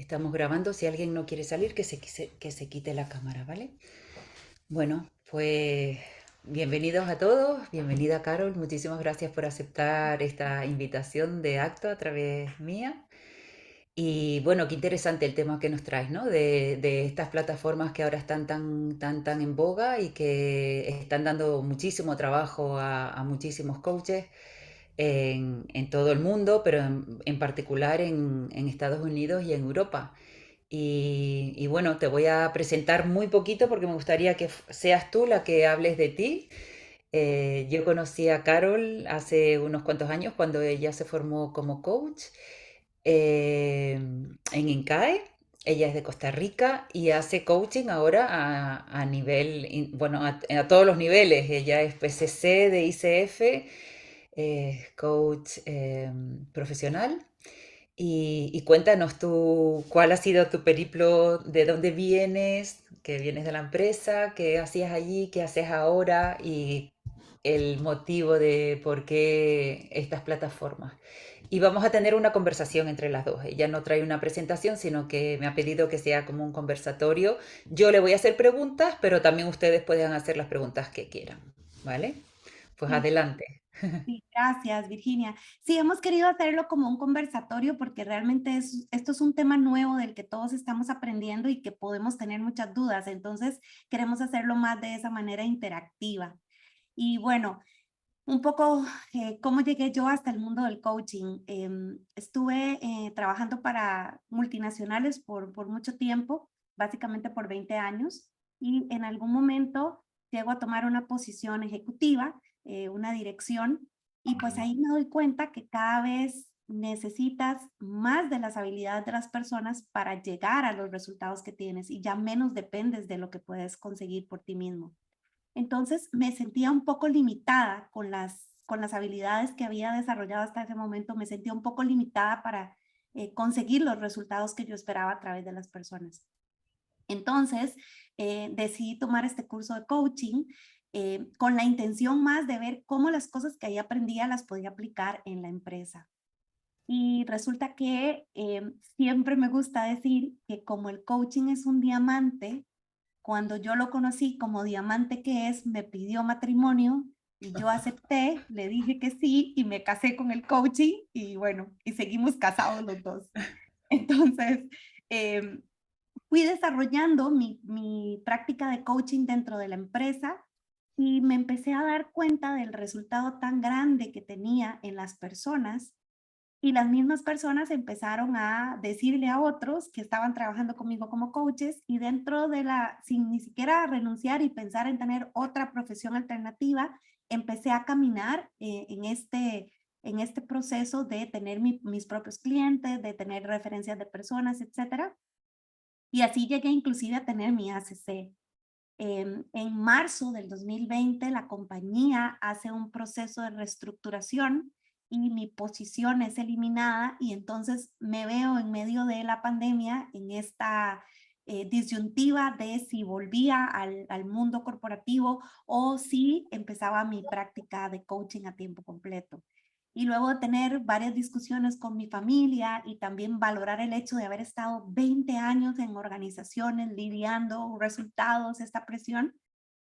Estamos grabando. Si alguien no quiere salir, que se quite la cámara, ¿vale? Bueno, pues bienvenidos a todos. Bienvenida, Carol. Muchísimas gracias por aceptar esta invitación de acto a través mía. Y bueno, qué interesante el tema que nos traes, ¿no? De estas plataformas que ahora están tan en boga y que están dando muchísimo trabajo a muchísimos coaches en todo el mundo, pero en particular en Estados Unidos y en Europa. Y bueno, te voy a presentar muy poquito porque me gustaría que seas tú la que hables de ti. Yo conocí a Carol hace unos cuantos años cuando ella se formó como coach en INCAE. Ella es de Costa Rica y hace coaching ahora a nivel, bueno, a todos los niveles. Ella es PCC de ICF, coach profesional. Y cuéntanos tú, ¿cuál ha sido tu periplo? ¿De dónde vienes? ¿Que vienes de la empresa? ¿Qué hacías allí? ¿Qué haces ahora? Y el motivo de por qué estas plataformas. Y vamos a tener una conversación entre las dos. Ella no trae una presentación, sino que me ha pedido que sea como un conversatorio. Yo le voy a hacer preguntas, pero también ustedes pueden hacer las preguntas que quieran. ¿Vale? Pues Sí, adelante. sí, gracias, Virginia. Sí, hemos querido hacerlo como un conversatorio porque realmente esto es un tema nuevo del que todos estamos aprendiendo y que podemos tener muchas dudas. Entonces, queremos hacerlo más de esa manera interactiva. Y bueno, un poco cómo llegué yo hasta el mundo del coaching. Estuve trabajando para multinacionales por mucho tiempo, básicamente por 20 años, y en algún momento llego a tomar una posición ejecutiva, una dirección, y pues ahí me doy cuenta que cada vez necesitas más de las habilidades de las personas para llegar a los resultados que tienes y ya menos dependes de lo que puedes conseguir por ti mismo. Entonces me sentía un poco limitada con las habilidades que había desarrollado hasta ese momento, me sentía un poco limitada para conseguir los resultados que yo esperaba a través de las personas. Entonces decidí tomar este curso de coaching con la intención más de ver cómo las cosas que ahí aprendía las podía aplicar en la empresa. Y resulta que siempre me gusta decir que como el coaching es un diamante, cuando yo lo conocí como diamante que es, me pidió matrimonio y yo acepté, le dije que sí y me casé con el coaching y bueno, y seguimos casados los dos. Entonces, em, fui desarrollando mi práctica de coaching dentro de la empresa y me empecé a dar cuenta del resultado tan grande que tenía en las personas y las mismas personas empezaron a decirle a otros que estaban trabajando conmigo como coaches y dentro de sin ni siquiera renunciar y pensar en tener otra profesión alternativa, empecé a caminar en este proceso de tener mis propios clientes, de tener referencias de personas, etcétera. Y así llegué inclusive a tener mi ACC. En marzo del 2020, la compañía hace un proceso de reestructuración y mi posición es eliminada y entonces me veo en medio de la pandemia en esta disyuntiva de si volvía al mundo corporativo o si empezaba mi práctica de coaching a tiempo completo. Y luego de tener varias discusiones con mi familia y también valorar el hecho de haber estado 20 años en organizaciones lidiando resultados, esta presión,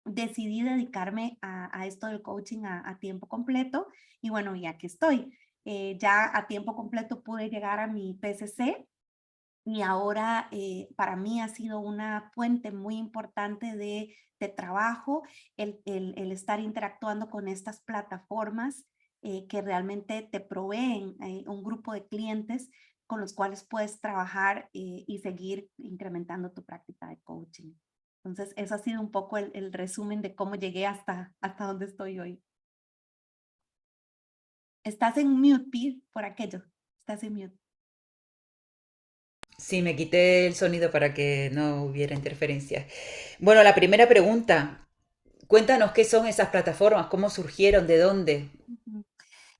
decidí dedicarme a esto del coaching a tiempo completo y bueno, y aquí estoy. Ya a tiempo completo pude llegar a mi PCC y ahora para mí ha sido una fuente muy importante de trabajo el estar interactuando con estas plataformas que realmente te proveen un grupo de clientes con los cuales puedes trabajar y seguir incrementando tu práctica de coaching. Entonces, eso ha sido un poco el resumen de cómo llegué hasta donde estoy hoy. Estás en mute, Pete, por aquello. Estás en mute. Sí, me quité el sonido para que no hubiera interferencias. Bueno, la primera pregunta, cuéntanos qué son esas plataformas, cómo surgieron, de dónde. Ujú.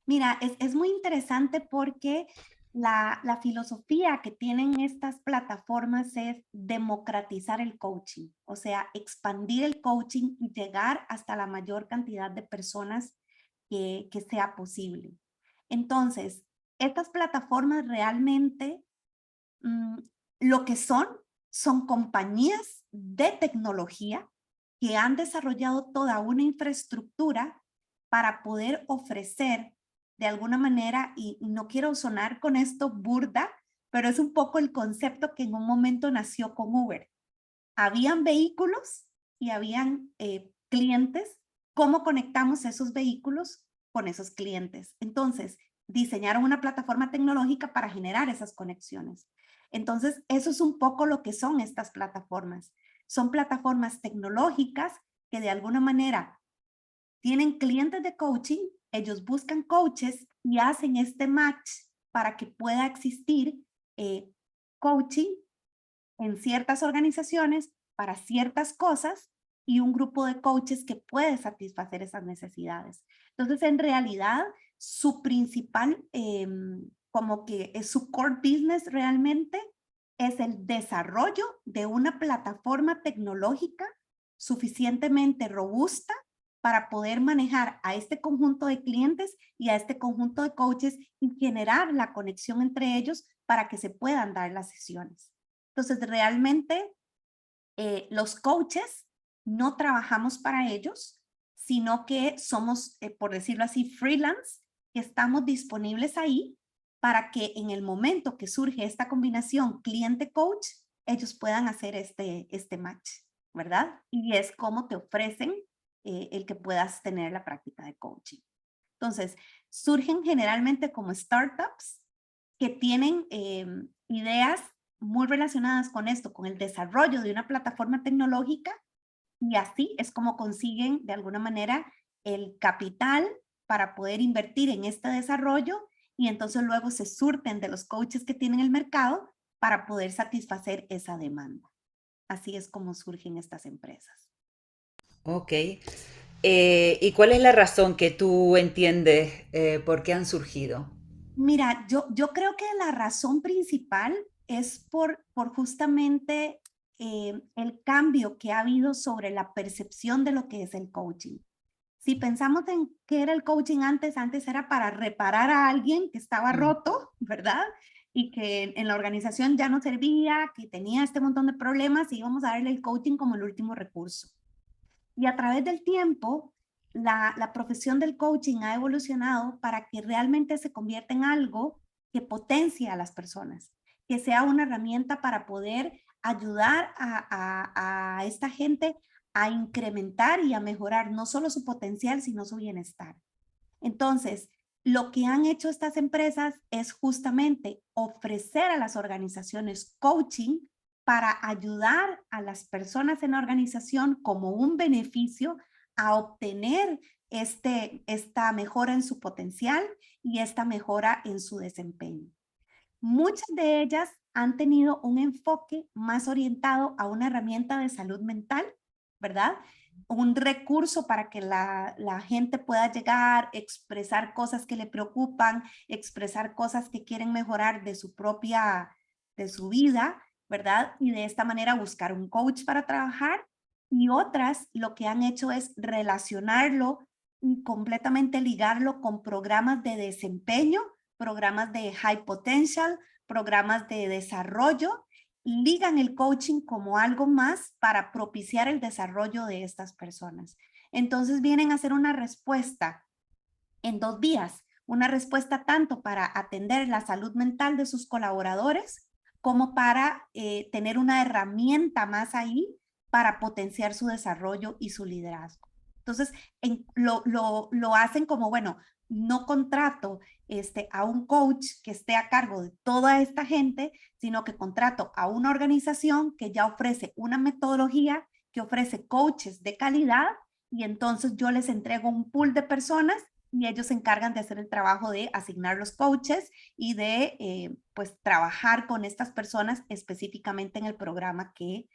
Mira, es muy interesante porque la filosofía que tienen estas plataformas es democratizar el coaching, o sea, expandir el coaching y llegar hasta la mayor cantidad de personas que sea posible. Entonces, estas plataformas realmente mm, Lo que son compañías de tecnología que han desarrollado toda una infraestructura para poder ofrecer de alguna manera, y no quiero sonar con esto burda, pero es un poco el concepto que en un momento nació con Uber. Habían vehículos y habían clientes. ¿Cómo conectamos esos vehículos con esos clientes? Entonces, diseñaron una plataforma tecnológica para generar esas conexiones. Entonces, eso es un poco lo que son estas plataformas. Son plataformas tecnológicas que de alguna manera tienen clientes de coaching, ellos buscan coaches y hacen este match para que pueda existir coaching en ciertas organizaciones para ciertas cosas y un grupo de coaches que puede satisfacer esas necesidades. Entonces, en realidad, su principal, como que es su core business realmente, es el desarrollo de una plataforma tecnológica suficientemente robusta para poder manejar a este conjunto de clientes y a este conjunto de coaches y generar la conexión entre ellos para que se puedan dar las sesiones. Entonces, realmente los coaches no trabajamos para ellos, sino que somos, por decirlo así, freelance, que estamos disponibles ahí para que en el momento que surge esta combinación cliente-coach, ellos puedan hacer este match, ¿verdad? Y es como te ofrecen el que puedas tener la práctica de coaching. Entonces, surgen generalmente como startups que tienen ideas muy relacionadas con esto, con el desarrollo de una plataforma tecnológica, y así es como consiguen de alguna manera el capital para poder invertir en este desarrollo y entonces luego se surten de los coaches que tienen el mercado para poder satisfacer esa demanda. Así es como surgen estas empresas. Ok. ¿Y cuál es la razón que tú entiendes por qué han surgido? Mira, yo creo que la razón principal es por justamente el cambio que ha habido sobre la percepción de lo que es el coaching. Si pensamos en qué era el coaching antes, antes era para reparar a alguien que estaba Mm. roto, ¿verdad? Y que en la organización ya no servía, que tenía este montón de problemas y íbamos a darle el coaching como el último recurso. Y a través del tiempo, la profesión del coaching ha evolucionado para que realmente se convierta en algo que potencie a las personas, que sea una herramienta para poder ayudar a esta gente a incrementar y a mejorar no solo su potencial, sino su bienestar. Entonces, lo que han hecho estas empresas es justamente ofrecer a las organizaciones coaching para ayudar a las personas en la organización como un beneficio a obtener esta mejora en su potencial y esta mejora en su desempeño. Muchas de ellas han tenido un enfoque más orientado a una herramienta de salud mental, ¿verdad? Un recurso para que la gente pueda llegar, expresar cosas que le preocupan, expresar cosas que quieren mejorar de su vida, ¿verdad? Y de esta manera buscar un coach para trabajar. Y otras lo que han hecho es relacionarlo y completamente ligarlo con programas de desempeño, programas de high potential, programas de desarrollo, ligan el coaching como algo más para propiciar el desarrollo de estas personas. Entonces vienen a ser una respuesta en 2 vías, una respuesta tanto para atender la salud mental de sus colaboradores como para tener una herramienta más ahí para potenciar su desarrollo y su liderazgo. Entonces, lo hacen como, bueno, no contrato a un coach que esté a cargo de toda esta gente, sino que contrato a una organización que ya ofrece una metodología, que ofrece coaches de calidad, y entonces yo les entrego un pool de personas y ellos se encargan de hacer el trabajo de asignar los coaches y de pues trabajar con estas personas específicamente en el programa que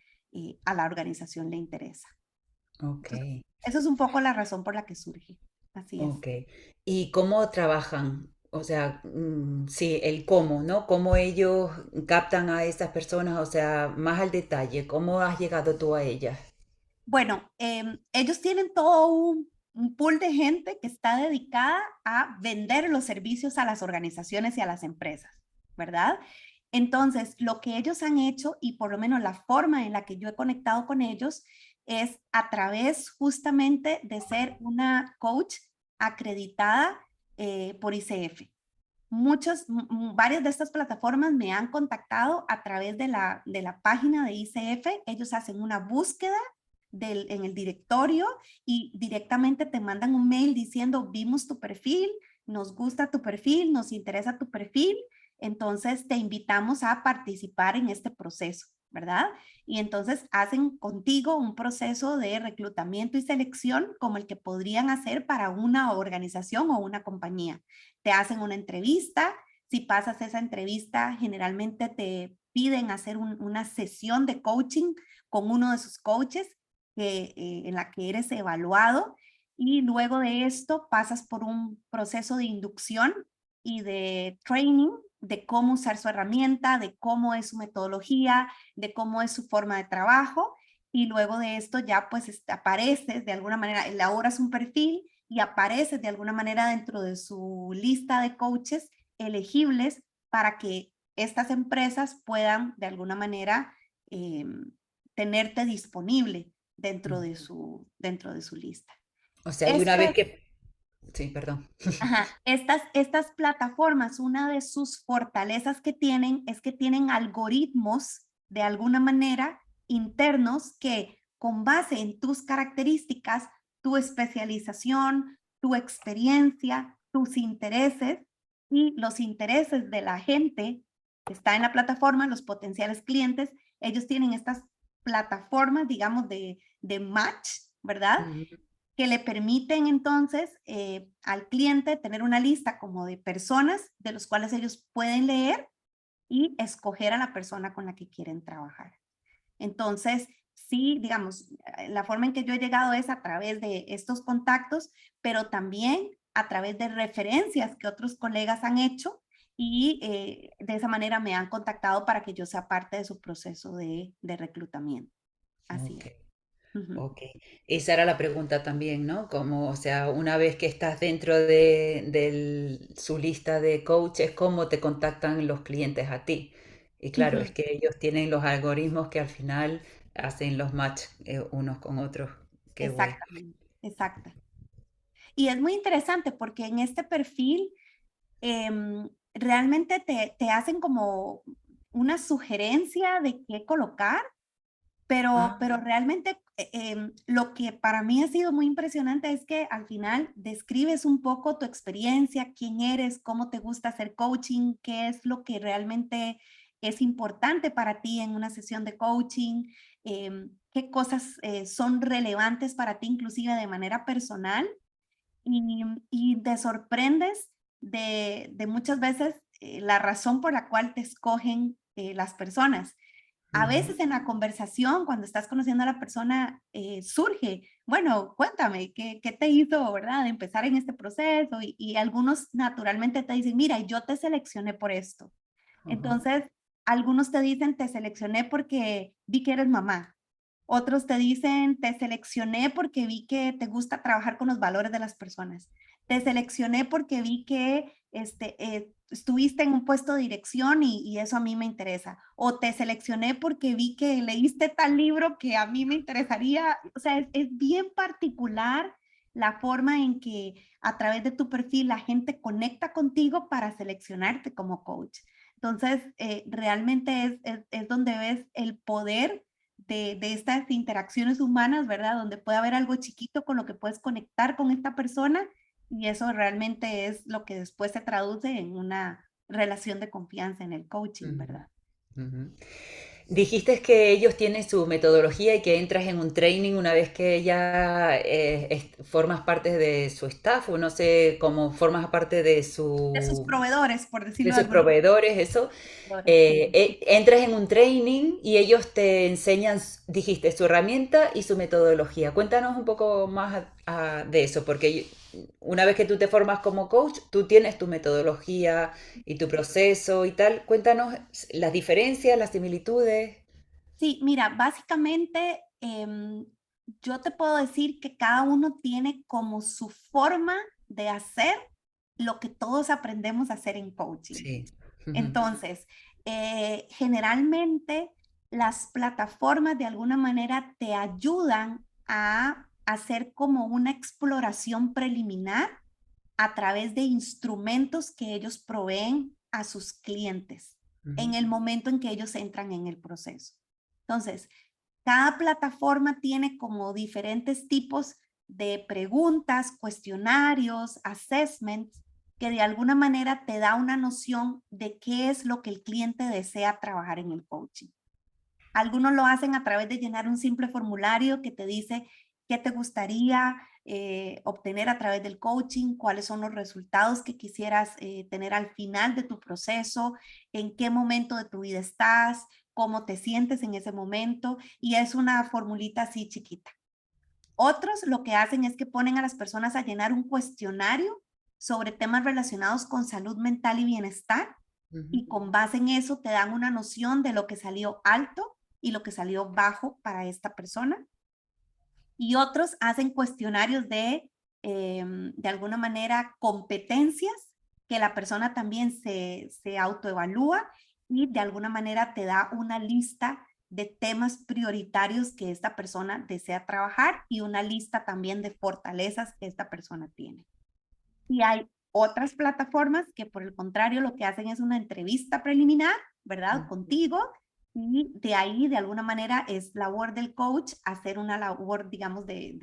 a la organización le interesa. Ok, Entonces, eso es un poco la razón por la que surge. Así es. ok. ¿Y cómo trabajan? O sea, sí, el cómo, ¿no? ¿Cómo ellos captan a estas personas? O sea, más al detalle, ¿cómo has llegado tú a ellas? Bueno, ellos tienen todo un pool de gente que está dedicada a vender los servicios a las organizaciones y a las empresas, ¿verdad? Entonces, lo que ellos han hecho y por lo menos la forma en la que yo he conectado con ellos es a través justamente de ser una coach acreditada por ICF. Varias de estas plataformas me han contactado a través de la página de ICF. Ellos hacen una búsqueda en el directorio y directamente te mandan un mail diciendo, vimos tu perfil, nos gusta tu perfil, nos interesa tu perfil, entonces te invitamos a participar en este proceso, ¿verdad? Y entonces hacen contigo un proceso de reclutamiento y selección como el que podrían hacer para una organización o una compañía. Te hacen una entrevista, si pasas esa entrevista, generalmente te piden hacer una sesión de coaching con uno de sus coaches en la que eres evaluado y luego de esto pasas por un proceso de inducción y de training de cómo usar su herramienta, de cómo es su metodología, de cómo es su forma de trabajo y luego de esto ya pues apareces de alguna manera, elaboras un perfil y apareces de alguna manera dentro de su lista de coaches elegibles para que estas empresas puedan de alguna manera eh, tenerte disponible dentro de su lista. O sea, y una Esto vez es, que... Sí, perdón. ajá, estas plataformas, una de sus fortalezas que tienen es que tienen algoritmos de alguna manera internos que con base en tus características, tu especialización, tu experiencia, tus intereses y los intereses de la gente que está en la plataforma, los potenciales clientes, ellos tienen estas plataformas, digamos, de match, ¿verdad? Ujú. Que le permiten entonces al cliente tener una lista como de personas de los cuales ellos pueden leer y escoger a la persona con la que quieren trabajar. Entonces, sí, digamos, la forma en que yo he llegado es a través de estos contactos, pero también a través de referencias que otros colegas han hecho y de esa manera me han contactado para que yo sea parte de su proceso de reclutamiento. Así Ok. es. Ujú. Ok, esa era la pregunta también, ¿no? Como, o sea, una vez que estás dentro de su lista de coaches, ¿cómo te contactan los clientes a ti? Y claro, es Ujú. que ellos tienen los algoritmos que al final hacen los match unos con otros. Qué guay. Exactamente, exacto. Y es muy interesante porque en este perfil realmente te hacen como una sugerencia de qué colocar, Ah, pero realmente lo que para mí ha sido muy impresionante es que al final describes un poco tu experiencia, quién eres, cómo te gusta hacer coaching, qué es lo que realmente es importante para ti en una sesión de coaching, qué cosas son relevantes para ti inclusive de manera personal y te sorprendes de muchas veces la razón por la cual te escogen las personas. A ujú. veces en la conversación, cuando estás conociendo a la persona, surge, bueno, cuéntame, ¿qué te hizo, verdad, de empezar en este proceso? Y algunos naturalmente te dicen, mira, yo te seleccioné por esto. Ajá. Entonces, algunos te dicen, te seleccioné porque vi que eres mamá. Otros te dicen, te seleccioné porque vi que te gusta trabajar con los valores de las personas. Te seleccioné porque vi que estuviste en un puesto de dirección y eso a mí me interesa. O te seleccioné porque vi que leíste tal libro que a mí me interesaría. O sea, es bien particular la forma en que a través de tu perfil la gente conecta contigo para seleccionarte como coach. Entonces, realmente es donde ves el poder de estas interacciones humanas, ¿verdad? Donde puede haber algo chiquito con lo que puedes conectar con esta persona y eso realmente es lo que después se traduce en una relación de confianza en el coaching, Ujú, ¿verdad? ujú. Dijiste que ellos tienen su metodología y que entras en un training una vez que ya formas parte de su staff o no sé, cómo formas parte De sus proveedores, por de decirlo de sus alguna proveedores, eso. manera. Entras en un training y ellos te enseñan, dijiste, su herramienta y su metodología. Cuéntanos un poco más de eso, porque una vez que tú te formas como coach, tú tienes tu metodología y tu proceso y tal. Cuéntanos las diferencias, las similitudes. Sí, mira, básicamente yo te puedo decir que cada uno tiene como su forma de hacer lo que todos aprendemos a hacer en coaching. Sí. Ujú, Entonces, generalmente las plataformas de alguna manera te ayudan a hacer como una exploración preliminar a través de instrumentos que ellos proveen a sus clientes en ujú, el momento en que ellos entran en el proceso. Entonces, cada plataforma tiene como diferentes tipos de preguntas, cuestionarios, assessments, que de alguna manera te da una noción de qué es lo que el cliente desea trabajar en el coaching. Algunos lo hacen a través de llenar un simple formulario que te dice qué te gustaría obtener a través del coaching, cuáles son los resultados que quisieras tener al final de tu proceso, en qué momento de tu vida estás, cómo te sientes en ese momento, y es una formulita así chiquita. Otros lo que hacen es que ponen a las personas a llenar un cuestionario sobre temas relacionados con salud mental y bienestar, ujú. y con base en eso te dan una noción de lo que salió alto y lo que salió bajo para esta persona. Y otros hacen cuestionarios de alguna manera, competencias que la persona también se autoevalúa y de alguna manera te da una lista de temas prioritarios que esta persona desea trabajar y una lista también de fortalezas que esta persona tiene. Y hay otras plataformas que por el contrario lo que hacen es una entrevista preliminar, ¿verdad? Mm. Contigo. Y de ahí, de alguna manera, es labor del coach hacer una labor, digamos, de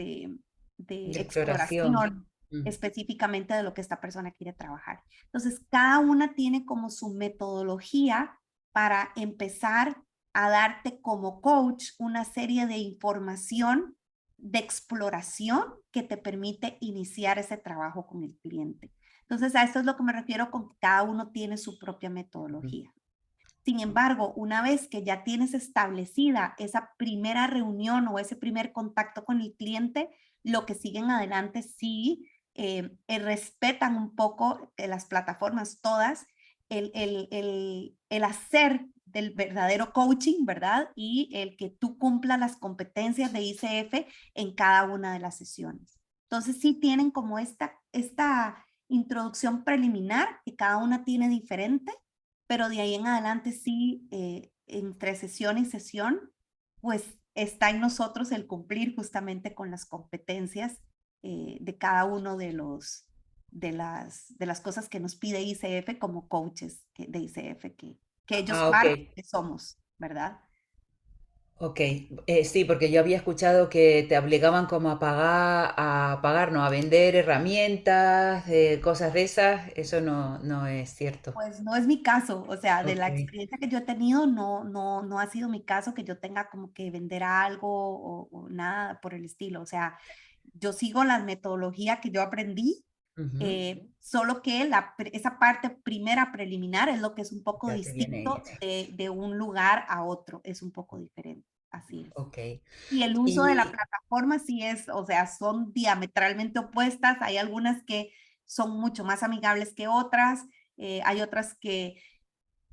De exploración. exploración Mm, específicamente de lo que esta persona quiere trabajar. Entonces, cada una tiene como su metodología para empezar a darte como coach una serie de información de exploración que te permite iniciar ese trabajo con el cliente. Entonces, a esto es lo que me refiero con que cada uno tiene su propia ujú. metodología. Sin embargo, una vez que ya tienes establecida esa primera reunión o ese primer contacto con el cliente, lo que siguen adelante sí respetan un poco las plataformas todas, el hacer del verdadero coaching, ¿verdad? Y el que tú cumpla las competencias de ICF en cada una de las sesiones. Entonces sí tienen como esta introducción preliminar que cada una tiene diferente, pero de ahí en adelante sí, entre sesión y sesión, pues está en nosotros el cumplir justamente con las competencias de cada uno de las cosas que nos pide ICF como coaches de ICF, que ellos Ah, ok. parte que somos, ¿verdad? Ok, sí, porque yo había escuchado que te obligaban como a pagar, no, a vender herramientas, cosas de esas. Eso no, no es cierto. Pues no es mi caso, o sea, de Ok. la experiencia que yo he tenido, no ha sido mi caso que yo tenga como que vender algo o nada por el estilo, o sea, yo sigo la metodología que yo aprendí, Ujú. solo que esa parte primera preliminar es lo que es un poco Ya te viene distinto hecha. de un lugar a otro, es un poco diferente, así es. Ok. Y el uso de la Y, plataforma sí es, o sea, son diametralmente opuestas. Hay algunas que son mucho más amigables que otras. Hay otras que,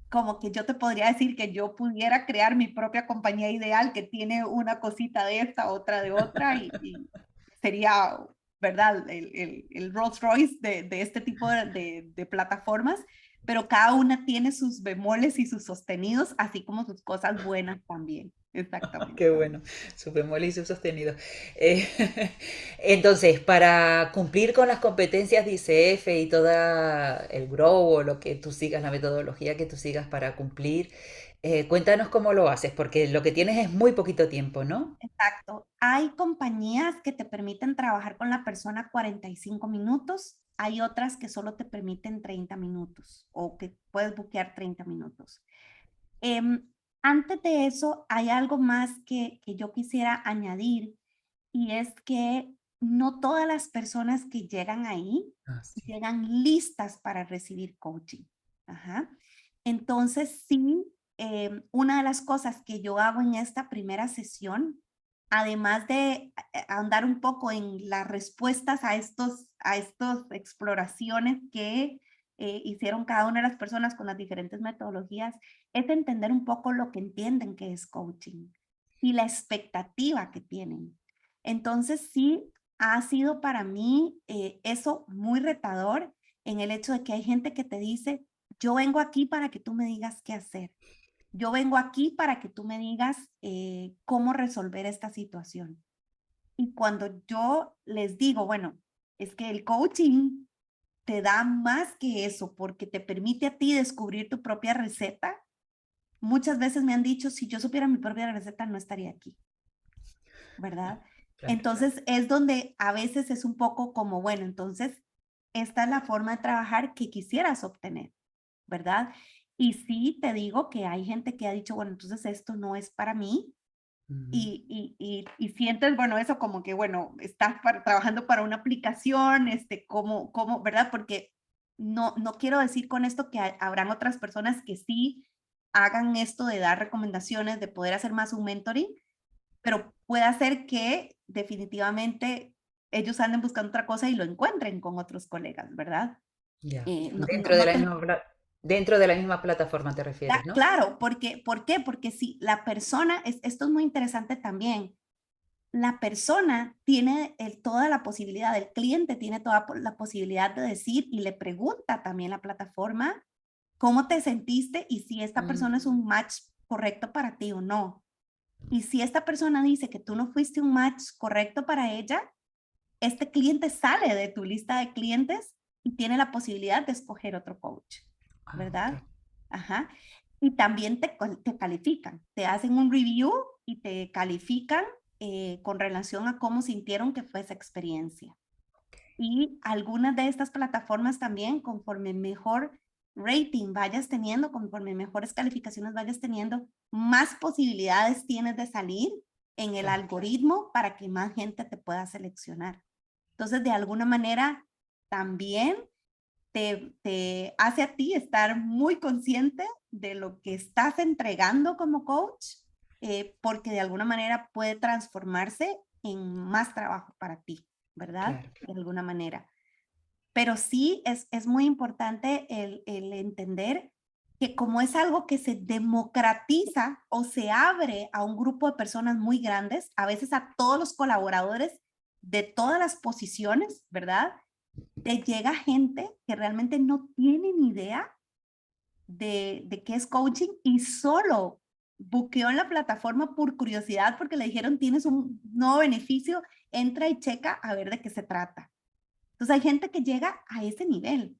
como que yo te podría decir que yo pudiera crear mi propia compañía ideal que tiene una cosita de esta, otra de otra, y sería, ¿verdad? El Rolls Royce de este tipo de plataformas, pero cada una tiene sus bemoles y sus sostenidos, así como sus cosas buenas también. Exactamente. qué bueno, su bemol y su sostenido. Eh, entonces, para cumplir con las competencias de ICF y toda el Grow o lo que tú sigas, la metodología que tú sigas para cumplir, cuéntanos cómo lo haces, porque lo que tienes es muy poquito tiempo, ¿no? Exacto. Hay compañías que te permiten trabajar con la persona 45 minutos. Hay otras que solo te permiten 30 minutos o que puedes buquear 30 minutos. Em, Antes de eso, hay algo más que yo quisiera añadir y es que no todas las personas que llegan ahí Ah, sí. llegan listas para recibir coaching. Ajá. Entonces, sí, una de las cosas que yo hago en esta primera sesión, además de ahondar un poco en las respuestas a estos exploraciones que hicieron cada una de las personas con las diferentes metodologías, es entender un poco lo que entienden que es coaching y la expectativa que tienen. Entonces, sí, ha sido para mí eso muy retador en el hecho de que hay gente que te dice, yo vengo aquí para que tú me digas qué hacer. Yo vengo aquí para que tú me digas cómo resolver esta situación. Y cuando yo les digo, bueno, es que el coaching te da más que eso porque te permite a ti descubrir tu propia receta. Muchas veces me han dicho, si yo supiera mi propia receta, no estaría aquí, ¿verdad? Claro. Entonces es donde a veces es un poco como, bueno, entonces esta es la forma de trabajar que quisieras obtener, ¿verdad? Y sí te digo que hay gente que ha dicho, bueno, entonces esto no es para mí, Ujú. y sientes, bueno, eso como que, bueno, estás trabajando para una aplicación, ¿verdad? Porque no quiero decir con esto que habrán otras personas que sí hagan esto de dar recomendaciones, de poder hacer más un mentoring, pero puede hacer que definitivamente ellos anden buscando otra cosa y lo encuentren con otros colegas, ¿verdad? Ya. No, no, no te Dentro de la misma plataforma te refieres, ¿no? Claro, porque, ¿por qué? Porque si la persona, esto es muy interesante también, la persona tiene toda la posibilidad, el cliente tiene toda la posibilidad de decir y le pregunta también la plataforma cómo te sentiste y si esta Mm. persona es un match correcto para ti o no. Y si esta persona dice que tú no fuiste un match correcto para ella, este cliente sale de tu lista de clientes y tiene la posibilidad de escoger otro coach, Ah, ok. ¿verdad? Ajá. Y también te califican, te hacen un review y te califican con relación a cómo sintieron que fue esa experiencia. Y algunas de estas plataformas también, conforme mejor rating vayas teniendo, conforme mejores calificaciones vayas teniendo, más posibilidades tienes de salir en el Claro. algoritmo para que más gente te pueda seleccionar. Entonces, de alguna manera, también te hace a ti estar muy consciente de lo que estás entregando como coach, porque de alguna manera puede transformarse en más trabajo para ti, ¿verdad? Claro. De alguna manera. Pero sí es muy importante el entender que como es algo que se democratiza o se abre a un grupo de personas muy grandes, a veces a todos los colaboradores de todas las posiciones, ¿verdad? Te llega gente que realmente no tiene ni idea de qué es coaching y solo buqueó en la plataforma por curiosidad porque le dijeron tienes un nuevo beneficio, entra y checa a ver de qué se trata. Entonces hay gente que llega a ese nivel,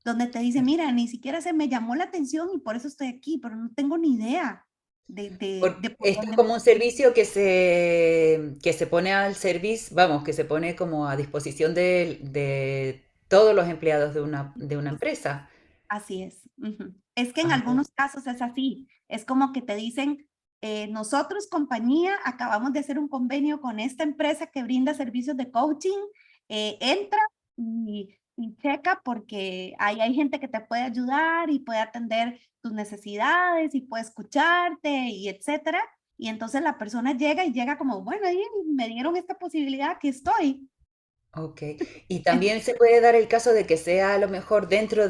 donde te dice, Claro. mira, ni siquiera se me llamó la atención y por eso estoy aquí, pero no tengo ni idea de por Esto es dónde como un empezar. servicio que se pone al servicio, vamos, que se pone como a disposición de todos los empleados de una empresa. Así es. Ujú. Es que en Ah, algunos casos es así. Es como que te dicen, nosotros compañía acabamos de hacer un convenio con esta empresa que brinda servicios de coaching, entra y checa porque ahí hay gente que te puede ayudar y puede atender tus necesidades y puede escucharte y etcétera. Y entonces la persona llega y llega como, bueno, ahí me dieron esta posibilidad, aquí estoy. ok. Y también se puede dar el caso de que sea a lo mejor dentro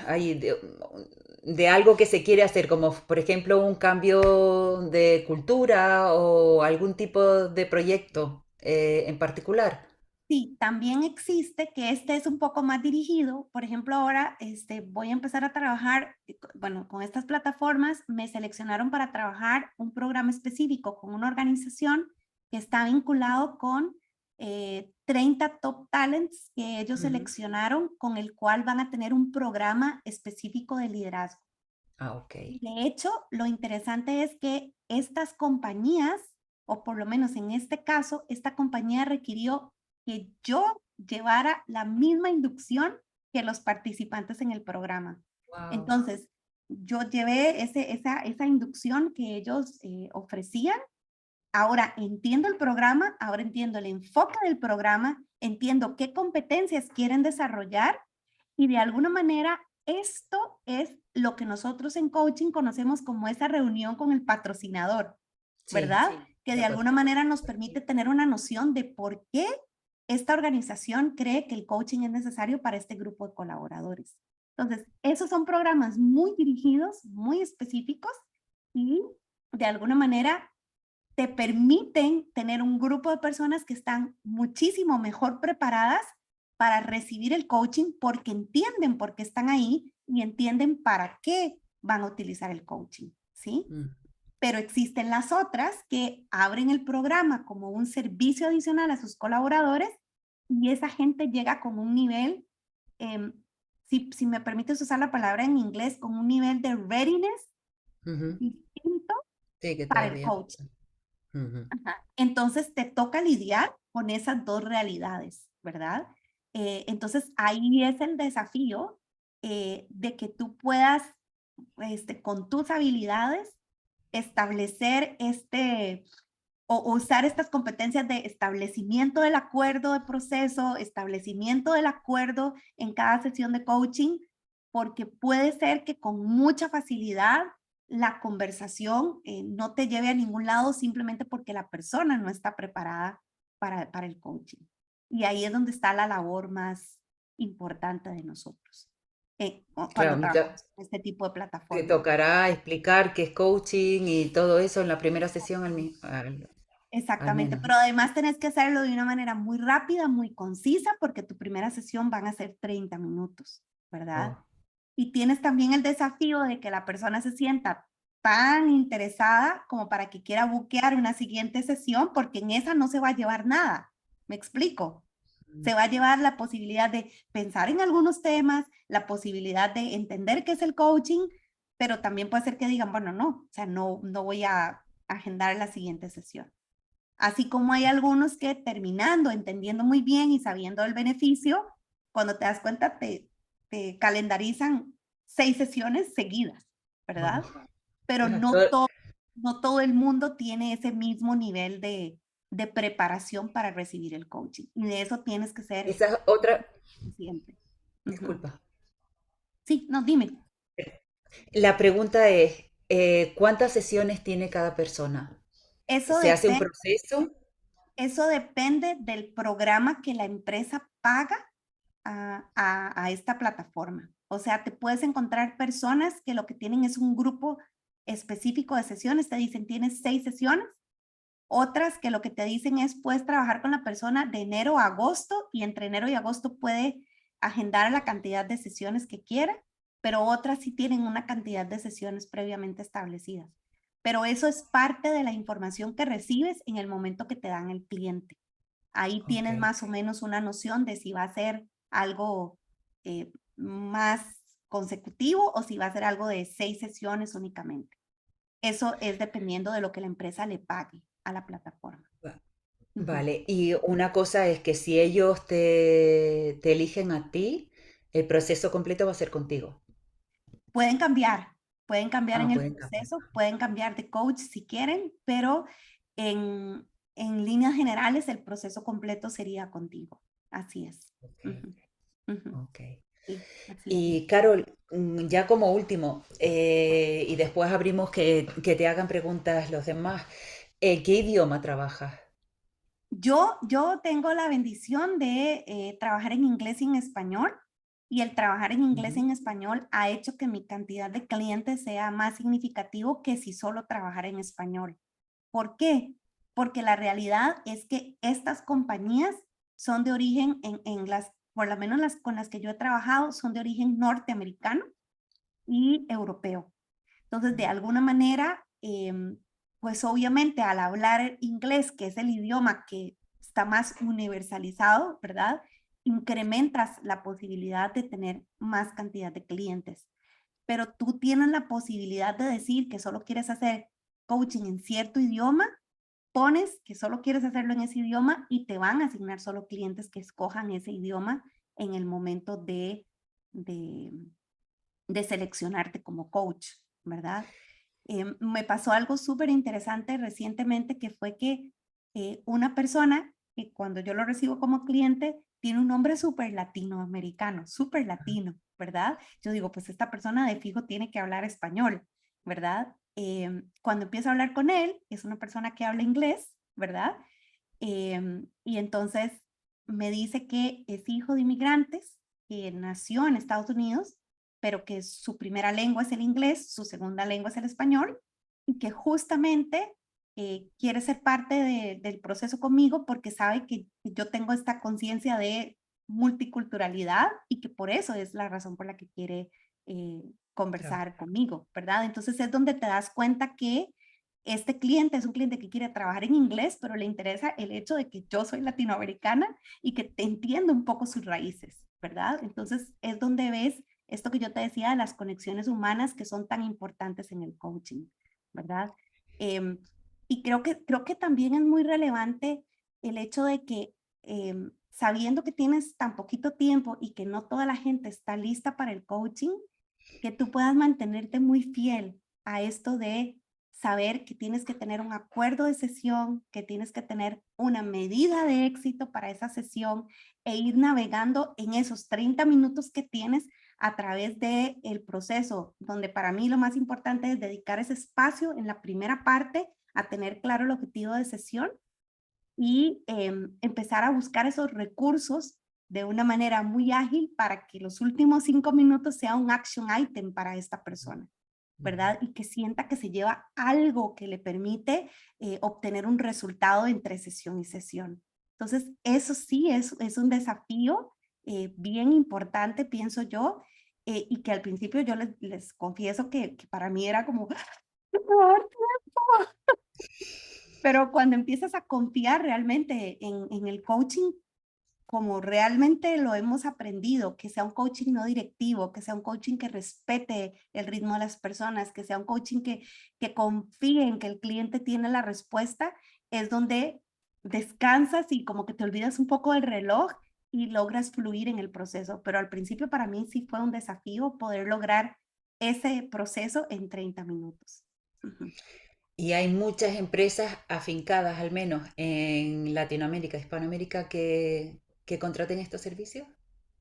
ay, de algo que se quiere hacer, como por ejemplo un cambio de cultura o algún tipo de proyecto en particular. Sí, también existe que este es un poco más dirigido. Por ejemplo, ahora voy a empezar a trabajar, bueno, con estas plataformas me seleccionaron para trabajar un programa específico con una organización que está vinculado con 30 top talents que ellos Ujú. seleccionaron con el cual van a tener un programa específico de liderazgo. Ah, ok. De hecho, lo interesante es que estas compañías, o por lo menos en este caso, esta compañía requirió que yo llevara la misma inducción que los participantes en el programa. Wow. Entonces, yo llevé esa inducción que ellos ofrecían. Ahora entiendo el programa, ahora entiendo el enfoque del programa, entiendo qué competencias quieren desarrollar y de alguna manera esto es lo que nosotros en coaching conocemos como esa reunión con el patrocinador, Sí, ¿verdad? Que de de acuerdo. alguna manera nos permite tener una noción de por qué esta organización cree que el coaching es necesario para este grupo de colaboradores. Entonces, esos son programas muy dirigidos, muy específicos y de alguna manera te permiten tener un grupo de personas que están muchísimo mejor preparadas para recibir el coaching porque entienden por qué están ahí y entienden para qué van a utilizar el coaching, ¿sí? Mm. Pero existen las otras que abren el programa como un servicio adicional a sus colaboradores y esa gente llega con un nivel, em, si me permites usar la palabra en inglés, con un nivel de readiness Ujú. distinto Sí, que para el todavía coach. falta. Ujú. Ajá. Entonces te toca lidiar con esas dos realidades, ¿verdad? Entonces ahí es el desafío de que tú puedas, con tus habilidades, establecer o usar estas competencias de establecimiento del acuerdo de proceso, establecimiento del acuerdo en cada sesión de coaching, porque puede ser que con mucha facilidad la conversación no te lleve a ningún lado simplemente porque la persona no está preparada para el coaching. Y ahí es donde está la labor más importante de nosotros cuando Claro, trabajamos en este tipo de te plataformas. tocará explicar qué es coaching y todo eso en la primera sesión al Exactamente, menos. pero además tenés que hacerlo de una manera muy rápida, muy concisa, porque tu primera sesión van a ser 30 minutos, ¿verdad? Oh, Y tienes también el desafío de que la persona se sienta tan interesada como para que quiera buquear una siguiente sesión, porque en esa no se va a llevar nada. ¿Me explico? mm, Se va a llevar la posibilidad de pensar en algunos temas, la posibilidad de entender qué es el coaching, pero también puede ser que digan, bueno, no, o sea, no voy a agendar la siguiente sesión. Así como hay algunos que terminando, entendiendo muy bien y sabiendo el beneficio, cuando te das cuenta te calendarizan 6 sesiones seguidas, wow. ¿verdad? Pero Claro, no todo el mundo tiene ese mismo nivel de preparación para recibir el coaching. Y de eso tienes que ser esa es otra, consciente. Ujú. disculpa. Sí, no, dime. La pregunta es, ¿cuántas sesiones tiene cada persona? Eso ¿Se hace un depende, proceso? eso depende del programa que la empresa paga a esta plataforma. O sea, te puedes encontrar personas que lo que tienen es un grupo específico de sesiones, te dicen tienes 6 sesiones, otras que lo que te dicen es puedes trabajar con la persona de enero a agosto y entre enero y agosto puede agendar la cantidad de sesiones que quiera, pero otras sí tienen una cantidad de sesiones previamente establecidas. Pero eso es parte de la información que recibes en el momento que te dan el cliente. Ahí Ok. tienes más o menos una noción de si va a ser algo más consecutivo o si va a ser algo de 6 sesiones únicamente. Eso es dependiendo de lo que la empresa le pague a la plataforma. Va- Ujú. Vale, y una cosa es que si ellos te eligen a ti, el proceso completo va a ser contigo. Pueden cambiar, pueden cambiar Ah, en el pueden cambiar. proceso, pueden cambiar de coach si quieren, pero en líneas generales el proceso completo sería contigo. Así es. Ok, Ujú, ujú. ok. Sí, así es. Y Carol, ya como último, y después abrimos que te hagan preguntas los demás, ¿qué idioma trabajas? Yo tengo la bendición de trabajar en inglés y en español, y el trabajar en inglés y Ujú. en español ha hecho que mi cantidad de clientes sea más significativo que si solo trabajara en español. ¿Por qué? Porque la realidad es que estas compañías son de origen, por lo menos las con las que yo he trabajado, son de origen norteamericano y europeo. Entonces, de alguna manera, pues obviamente al hablar inglés, que es el idioma que está más universalizado, ¿verdad? Incrementas la posibilidad de tener más cantidad de clientes. Pero tú tienes la posibilidad de decir que solo quieres hacer coaching en cierto idioma, pones que solo quieres hacerlo en ese idioma y te van a asignar solo clientes que escojan ese idioma en el momento de, de seleccionarte como coach, ¿verdad? Me pasó algo súper interesante recientemente que fue que una persona que cuando yo lo recibo como cliente tiene un nombre súper latinoamericano, súper latino, ¿verdad? Yo digo, pues esta persona de fijo tiene que hablar español, ¿verdad? Cuando empiezo a hablar con él, es una persona que habla inglés, ¿verdad? Y entonces me dice que es hijo de inmigrantes, que nació en Estados Unidos, pero que su primera lengua es el inglés, su segunda lengua es el español, y que justamente quiere ser parte del proceso conmigo porque sabe que yo tengo esta conciencia de multiculturalidad y que por eso es la razón por la que quiere Claro, conversar conmigo, ¿verdad? Entonces es donde te das cuenta que este cliente es un cliente que quiere trabajar en inglés, pero le interesa el hecho de que yo soy latinoamericana y que te entiendo un poco sus raíces, ¿verdad? Entonces es donde ves esto que yo te decía de las conexiones humanas que son tan importantes en el coaching, ¿verdad? Em, y creo que también es muy relevante el hecho de que sabiendo que tienes tan poquito tiempo y que no toda la gente está lista para el coaching, que tú puedas mantenerte muy fiel a esto de saber que tienes que tener un acuerdo de sesión, que tienes que tener una medida de éxito para esa sesión e ir navegando en esos 30 minutos que tienes a través del proceso, donde para mí lo más importante es dedicar ese espacio en la primera parte a tener claro el objetivo de sesión y empezar a buscar esos recursos de una manera muy ágil para que los últimos 5 minutos sea un action item para esta persona, ujú, ¿verdad? Y que sienta que se lleva algo que le permite obtener un resultado entre sesión y sesión. Entonces, eso sí es un desafío bien importante, pienso yo, y que al principio yo les confieso que para mí era como, pero cuando empiezas a confiar realmente en el coaching, como realmente lo hemos aprendido, que sea un coaching no directivo, que sea un coaching que respete el ritmo de las personas, que sea un coaching que confíe en que el cliente tiene la respuesta, es donde descansas y como que te olvidas un poco del reloj y logras fluir en el proceso. Pero al principio para mí sí fue un desafío poder lograr ese proceso en 30 minutos. Ujú. y hay muchas empresas afincadas, al menos en Latinoamérica, Hispanoamérica, que contraten estos servicios.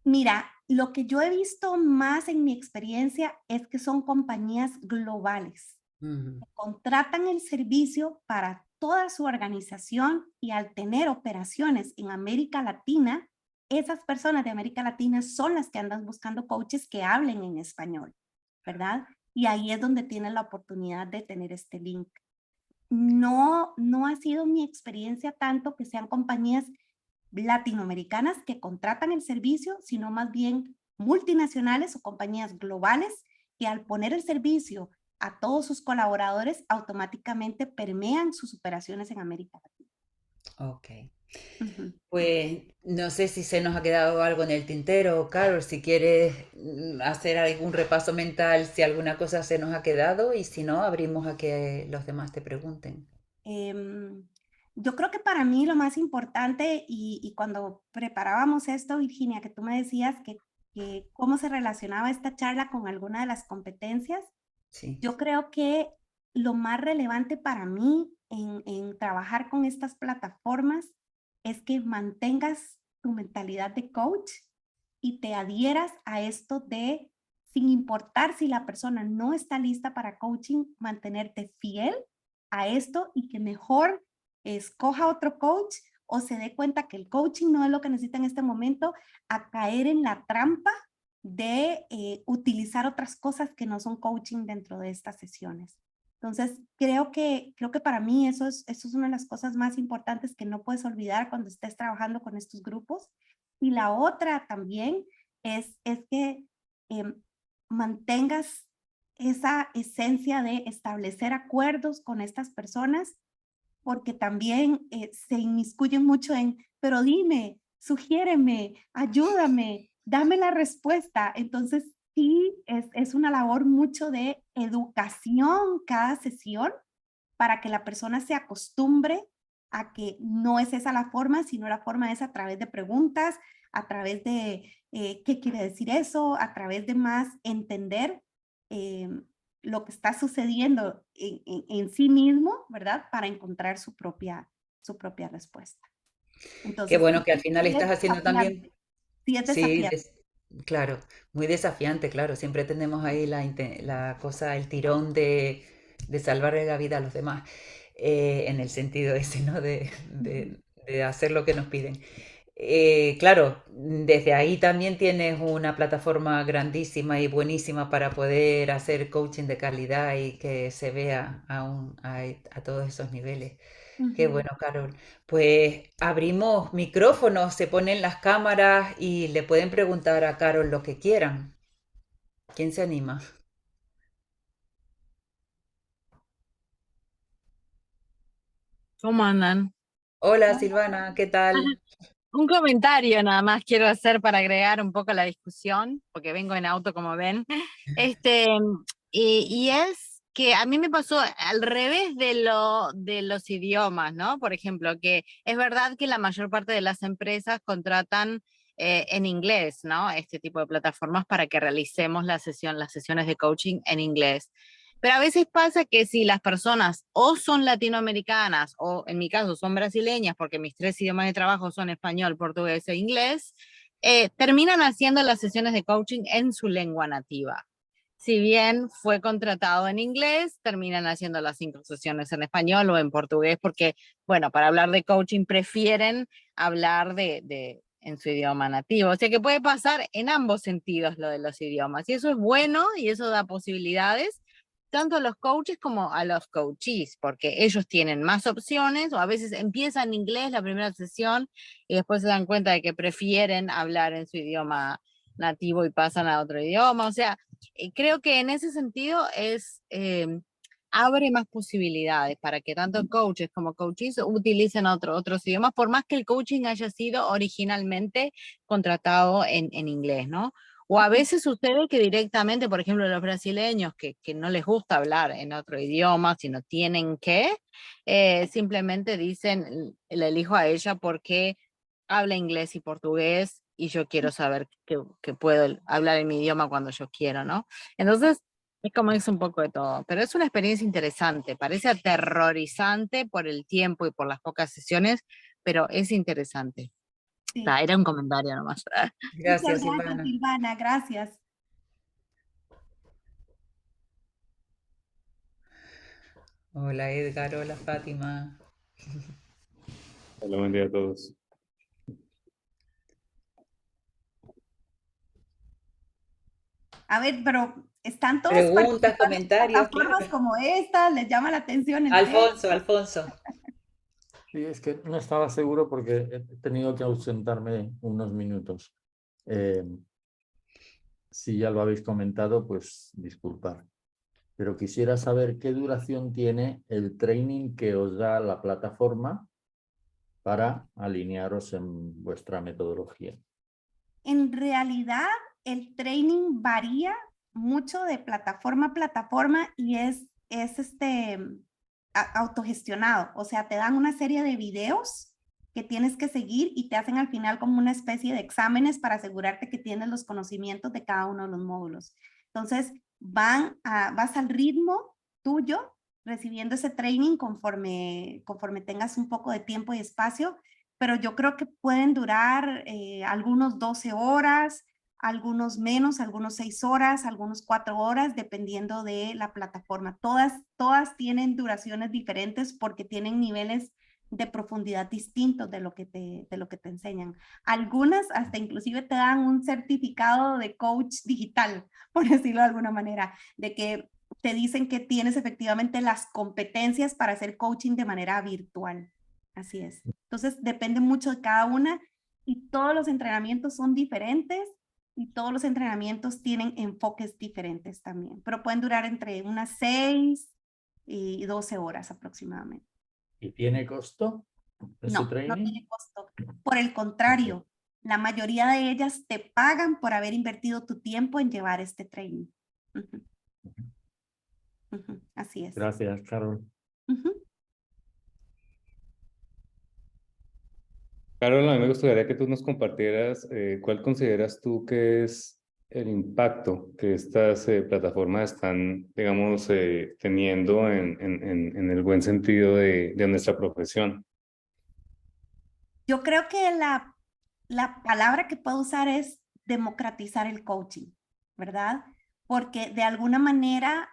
Mira, lo que yo he visto más en mi experiencia es que son compañías globales. Ujú, Contratan el servicio para toda su organización y al tener operaciones en América Latina, esas personas de América Latina son las que andan buscando coaches que hablen en español, ¿verdad? Y ahí es donde tienen la oportunidad de tener este link. No ha sido mi experiencia tanto que sean compañías latinoamericanas que contratan el servicio, sino más bien multinacionales o compañías globales que al poner el servicio a todos sus colaboradores automáticamente permean sus operaciones en América Latina. ok. Ujú. Pues no sé si se nos ha quedado algo en el tintero, Carol, si quieres hacer algún repaso mental, si alguna cosa se nos ha quedado y si no, abrimos a que los demás te pregunten. Em, yo creo que para mí lo más importante, y cuando preparábamos esto, Virginia, que tú me decías que cómo se relacionaba esta charla con alguna de las competencias, Sí. yo creo que lo más relevante para mí en trabajar con estas plataformas es que mantengas tu mentalidad de coach y te adhieras a esto de, sin importar si la persona no está lista para coaching, mantenerte fiel a esto y que mejor escoja otro coach o se dé cuenta que el coaching no es lo que necesita en este momento, a caer en la trampa de utilizar otras cosas que no son coaching dentro de estas sesiones. Entonces, creo que para mí eso es una de las cosas más importantes que no puedes olvidar cuando estés trabajando con estos grupos. Y la otra también es que em, mantengas esa esencia de establecer acuerdos con estas personas, porque también se inmiscuyen mucho en, pero dime, sugiéreme, ayúdame, dame la respuesta. Entonces, sí, es una labor mucho de educación cada sesión para que la persona se acostumbre a que no es esa la forma, sino la forma es a través de preguntas, a través de qué quiere decir eso, a través de más entender eh, lo que está sucediendo en sí mismo, ¿verdad? Para encontrar su propia respuesta. Qué Entonces, bueno sí, que al final sí es estás haciendo también, desafiante, sí es sí, desafiante. claro, muy desafiante, claro. Siempre tenemos ahí la cosa, el tirón de salvarle la vida a los demás, en el sentido ese, ¿no? Ujú. De hacer lo que nos piden. Claro, desde ahí también tienes una plataforma grandísima y buenísima para poder hacer coaching de calidad y que se vea a todos esos niveles. Qué Ujú. bueno, Carol. Pues abrimos micrófonos, se ponen las cámaras y le pueden preguntar a Carol lo que quieran. ¿Quién se anima? ¿Cómo andan? Hola, Silvana, ¿qué tal? Un comentario nada más quiero hacer para agregar un poco a la discusión, porque vengo en auto, como ven. Este, y es que a mí me pasó al revés de los idiomas, ¿no? Por ejemplo, que es verdad que la mayor parte de las empresas contratan en inglés, ¿no? Este tipo de plataformas para que realicemos las sesiones de coaching en inglés. Pero a veces pasa que si las personas o son latinoamericanas o en mi caso son brasileñas, porque mis tres idiomas de trabajo son español, portugués e inglés, terminan haciendo las sesiones de coaching en su lengua nativa. Si bien fue contratado en inglés, terminan haciendo las 5 sesiones en español o en portugués, porque, bueno, para hablar de coaching prefieren hablar en su idioma nativo. O sea que puede pasar en ambos sentidos lo de los idiomas. Y eso es bueno y eso da posibilidades tanto a los coaches como a los coachees, porque ellos tienen más opciones o a veces empiezan en inglés la primera sesión y después se dan cuenta de que prefieren hablar en su idioma nativo y pasan a otro idioma. O sea, creo que en ese sentido abre más posibilidades para que tanto coaches como coaches utilicen otros idiomas, por más que el coaching haya sido originalmente contratado en inglés, ¿no? O a veces sucede que directamente, por ejemplo, los brasileños que no les gusta hablar en otro idioma, sino tienen que, simplemente dicen, le elijo a ella porque habla inglés y portugués y yo quiero saber que puedo hablar en mi idioma cuando yo quiero, ¿no? Entonces, es como es un poco de todo, pero es una experiencia interesante, parece aterrorizante por el tiempo y por las pocas sesiones, pero es interesante. Sí. Era un comentario nomás. Muchas Gracias, gracias, Silvana. Silvana. Gracias. Hola, Edgar, hola, Fátima. Hola, buen día a todos. A ver, pero ¿están todos Preguntas, participando en comentarios, claro. plataformas como esta? ¿Les llama la atención el tema? Alfonso, Alfonso. Sí, es que no estaba seguro porque he tenido que ausentarme unos minutos. Eh, si ya lo habéis comentado, pues disculpar. Pero quisiera saber qué duración tiene el training que os da la plataforma para alinearos en vuestra metodología. En realidad, el training varía mucho de plataforma a plataforma y es autogestionado. O sea, te dan una serie de videos que tienes que seguir y te hacen al final como una especie de exámenes para asegurarte que tienes los conocimientos de cada uno de los módulos. Entonces, vas al ritmo tuyo, recibiendo ese training conforme tengas un poco de tiempo y espacio, pero yo creo que pueden durar algunos 12 horas, algunos menos, algunos 6 horas, algunos 4 horas, dependiendo de la plataforma. Todas tienen duraciones diferentes porque tienen niveles de profundidad distintos de lo que te enseñan. Algunas hasta inclusive te dan un certificado de coach digital, por decirlo de alguna manera, de que te dicen que tienes efectivamente las competencias para hacer coaching de manera virtual. Así es. Entonces, depende mucho de cada una y todos los entrenamientos son diferentes y todos los entrenamientos tienen enfoques diferentes también, pero pueden durar entre unas 6 y 12 horas aproximadamente. ¿Y tiene costo ese No, no training? tiene costo. Por el contrario, la mayoría de ellas te pagan por haber invertido tu tiempo en llevar este training. Ujú, ujú, así es. Gracias, Carol. Ujú. Carol, a mí me gustaría que tú nos compartieras cuál consideras tú que es el impacto que estas plataformas están, digamos, teniendo en el buen sentido de nuestra profesión. Yo creo que la palabra que puedo usar es democratizar el coaching, ¿verdad? Porque de alguna manera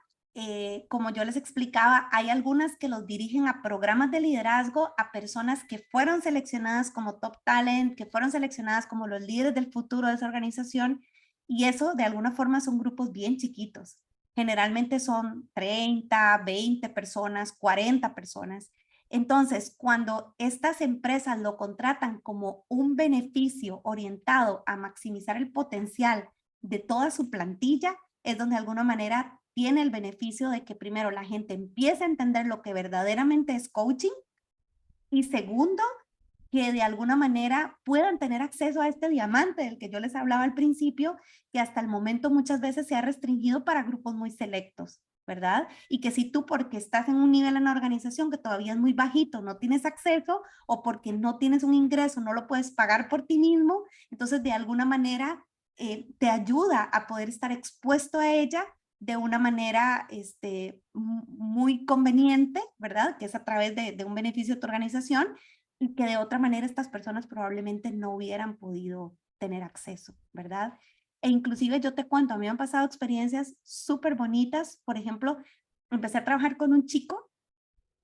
como yo les explicaba, hay algunas que los dirigen a programas de liderazgo, a personas que fueron seleccionadas como top talent, que fueron seleccionadas como los líderes del futuro de esa organización, y eso de alguna forma son grupos bien chiquitos. Generalmente son 30, 20 personas, 40 personas. Entonces, cuando estas empresas lo contratan como un beneficio orientado a maximizar el potencial de toda su plantilla, es donde de alguna manera tiene el beneficio de que primero la gente empiece a entender lo que verdaderamente es coaching y segundo, que de alguna manera puedan tener acceso a este diamante del que yo les hablaba al principio, que hasta el momento muchas veces se ha restringido para grupos muy selectos, ¿verdad? Y que si tú porque estás en un nivel en la organización que todavía es muy bajito, no tienes acceso o porque no tienes un ingreso, no lo puedes pagar por ti mismo, entonces de alguna manera te ayuda a poder estar expuesto a ella de una manera muy conveniente, ¿verdad? Que es a través de un beneficio de tu organización y que de otra manera estas personas probablemente no hubieran podido tener acceso, ¿verdad? E inclusive yo te cuento, a mí me han pasado experiencias súper bonitas. Por ejemplo, empecé a trabajar con un chico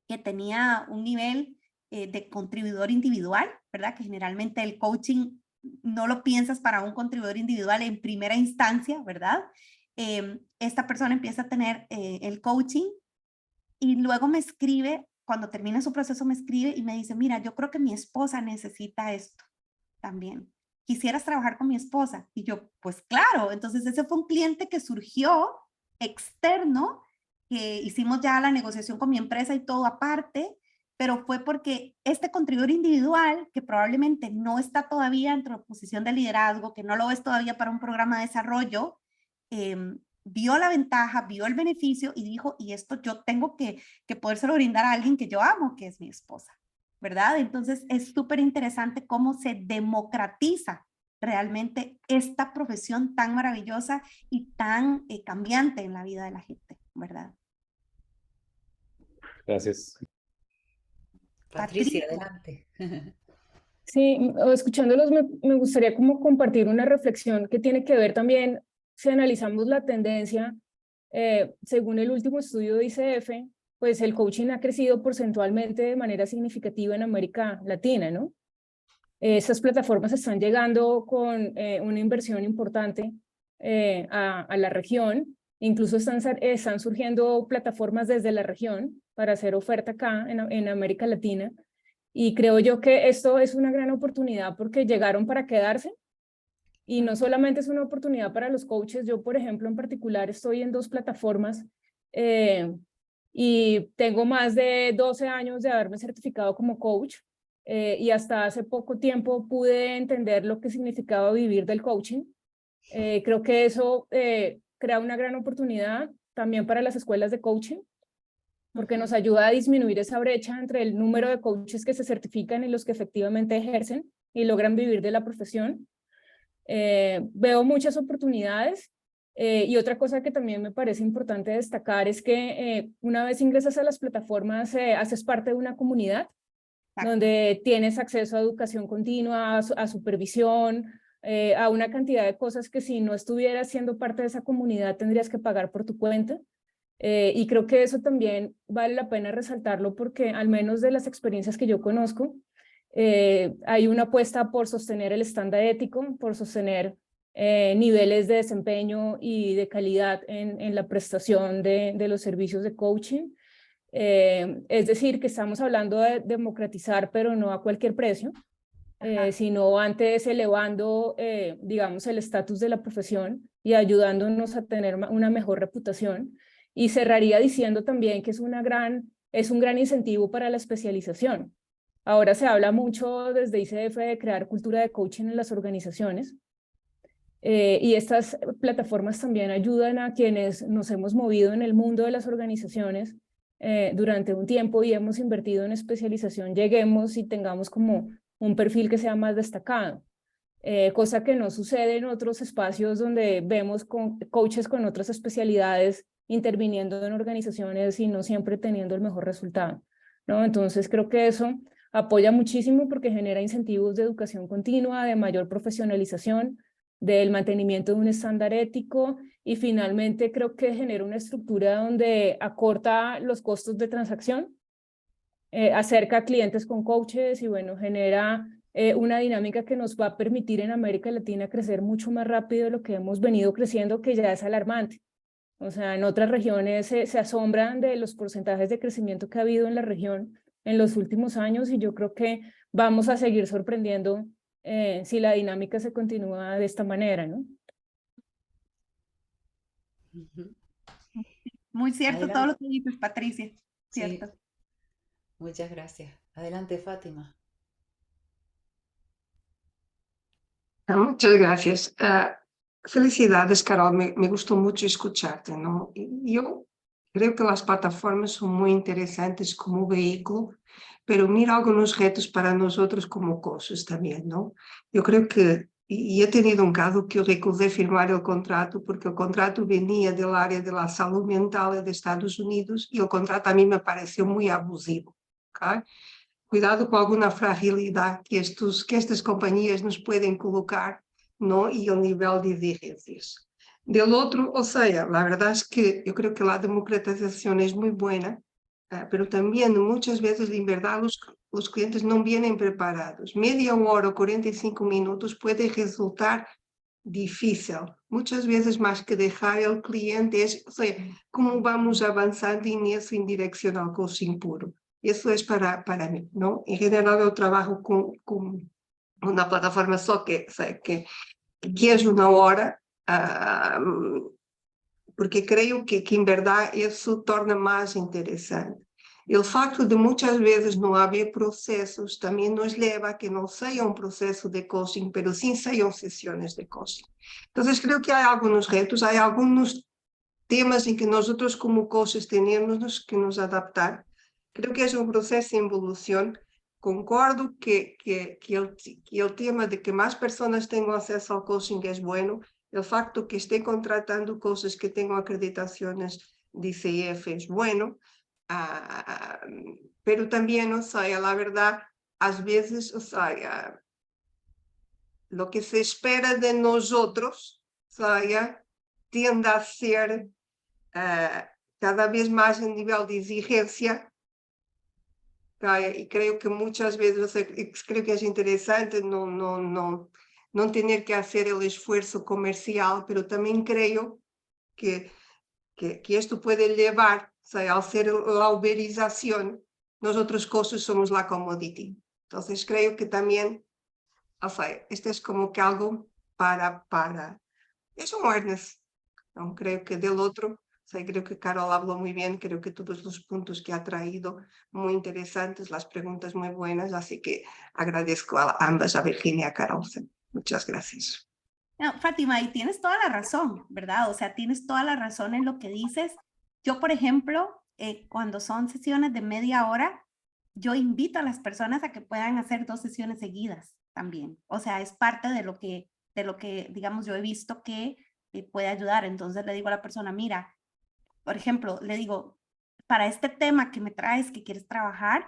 que tenía un nivel de contribuidor individual, ¿verdad? Que generalmente el coaching no lo piensas para un contribuidor individual en primera instancia, ¿verdad? Esta persona empieza a tener el coaching y luego me escribe, cuando termina su proceso me escribe y me dice, mira, yo creo que mi esposa necesita esto también. ¿Quisieras trabajar con mi esposa? Y yo, pues claro. Entonces ese fue un cliente que surgió externo, que hicimos ya la negociación con mi empresa y todo aparte, pero fue porque este contribuidor individual, que probablemente no está todavía en posición de liderazgo, que no lo es todavía para un programa de desarrollo, vio la ventaja, vio el beneficio y dijo, y esto yo tengo que podérselo brindar a alguien que yo amo, que es mi esposa, ¿verdad? Entonces es súper interesante cómo se democratiza realmente esta profesión tan maravillosa y tan cambiante en la vida de la gente, ¿verdad? Gracias. Patricia, Patricia. adelante. Sí, escuchándolos me gustaría como compartir una reflexión que tiene que ver también, si analizamos la tendencia, según el último estudio de ICF, pues el coaching ha crecido porcentualmente de manera significativa en América Latina, ¿no? Esas plataformas están llegando con una inversión importante a la región, incluso están surgiendo plataformas desde la región para hacer oferta acá en América Latina. Y creo yo que esto es una gran oportunidad porque llegaron para quedarse y no solamente es una oportunidad para los coaches. Yo, por ejemplo, en particular estoy en 2 plataformas y tengo más de 12 años de haberme certificado como coach y hasta hace poco tiempo pude entender lo que significaba vivir del coaching. Creo que eso crea una gran oportunidad también para las escuelas de coaching, porque nos ayuda a disminuir esa brecha entre el número de coaches que se certifican y los que efectivamente ejercen y logran vivir de la profesión. Veo muchas oportunidades y otra cosa que también me parece importante destacar es que una vez ingresas a las plataformas, haces parte de una comunidad donde tienes acceso a educación continua, a supervisión, a una cantidad de cosas que si no estuvieras siendo parte de esa comunidad tendrías que pagar por tu cuenta. Y creo que eso también vale la pena resaltarlo porque al menos de las experiencias que yo conozco, hay una apuesta por sostener el estándar ético, por sostener niveles de desempeño y de calidad en la prestación de los servicios de coaching. Es decir, que estamos hablando de democratizar, pero no a cualquier precio, sino antes elevando, digamos, el estatus de la profesión y ayudándonos a tener una mejor reputación. Y cerraría diciendo también que es un gran incentivo para la especialización. Ahora se habla mucho desde ICF de crear cultura de coaching en las organizaciones. Y estas plataformas también ayudan a quienes nos hemos movido en el mundo de las organizaciones durante un tiempo y hemos invertido en especialización, lleguemos y tengamos como un perfil que sea más destacado. Cosa que no sucede en otros espacios donde vemos coaches con otras especialidades interviniendo en organizaciones y no siempre teniendo el mejor resultado, ¿no? Entonces creo que eso apoya muchísimo porque genera incentivos de educación continua, de mayor profesionalización, del mantenimiento de un estándar ético y finalmente creo que genera una estructura donde acorta los costos de transacción, acerca a clientes con coaches y bueno, genera una dinámica que nos va a permitir en América Latina crecer mucho más rápido de lo que hemos venido creciendo, que ya es alarmante. O sea, en otras regiones se asombran de los porcentajes de crecimiento que ha habido en la región en los últimos años y yo creo que vamos a seguir sorprendiendo si la dinámica se continúa de esta manera, ¿no? Ujú. Muy cierto todo Adelante. lo que dices, Patricia. Sí, Cierto. muchas gracias. Adelante, Fátima. Muchas gracias. Felicidades, Carol. Me gustó mucho escucharte, ¿no? Y yo creo que las plataformas son muy interesantes como vehículo, pero unir algunos retos para nosotros como coaches también, ¿no? Yo creo que, y he tenido un caso que yo recusé firmar el contrato porque el contrato venía del área de la salud mental de Estados Unidos y el contrato a mí me pareció muy abusivo, ¿ok? Cuidado con alguna fragilidad que estas compañías nos pueden colocar, ¿no? Y el nivel de exigencias. Del otro, o sea, la verdad es que yo creo que la democratización es muy buena, pero también muchas veces, en verdad, los clientes no vienen preparados. Media hora o 45 minutos puede resultar difícil. Muchas veces más que dejar el cliente, o sea, cómo vamos avanzando en eso en dirección al coaching puro. Eso es para mí, ¿no? En general yo trabajo con una plataforma só que, o sea, que es una hora, porque creo que en verdad eso torna más interesante. El facto de muchas veces no haber procesos también nos lleva a que no sea un proceso de coaching, pero sí sean sesiones de coaching. Entonces creo que hay algunos retos, hay algunos temas en que nosotros como coaches tenemos que nos adaptar. Creo que es un proceso de evolución. Concordo que el tema de que más personas tengan acceso al coaching es bueno. El facto que esté contratando cosas que tengan acreditaciones de ICF es bueno. Pero también, o sea, la verdad, a veces, o sea, lo que se espera de nosotros, o sea, tiende a ser cada vez más en nivel de exigencia, y creo que muchas veces, o sea, creo que es interesante no tener que hacer el esfuerzo comercial, pero también creo que esto puede llevar, o sea, al ser la uberización, nosotros cosas somos la commodity. Entonces creo que también, o sea, esto es como que algo es un awareness. Então, creo que del otro, o sea, creo que Carol habló muy bien, creo que todos los puntos que ha traído muy interesantes, las preguntas muy buenas, así que agradezco a ambas, a Virginia y a Carol. Muchas gracias. No, Fátima, y tienes toda la razón, ¿verdad? O sea, tienes toda la razón en lo que dices. Yo, por ejemplo, cuando son sesiones de media hora, yo invito a las personas a que puedan hacer 2 sesiones seguidas también. O sea, es parte de lo que, digamos, yo he visto que puede ayudar. Entonces le digo a la persona, mira, por ejemplo, le digo, para este tema que me traes, que quieres trabajar,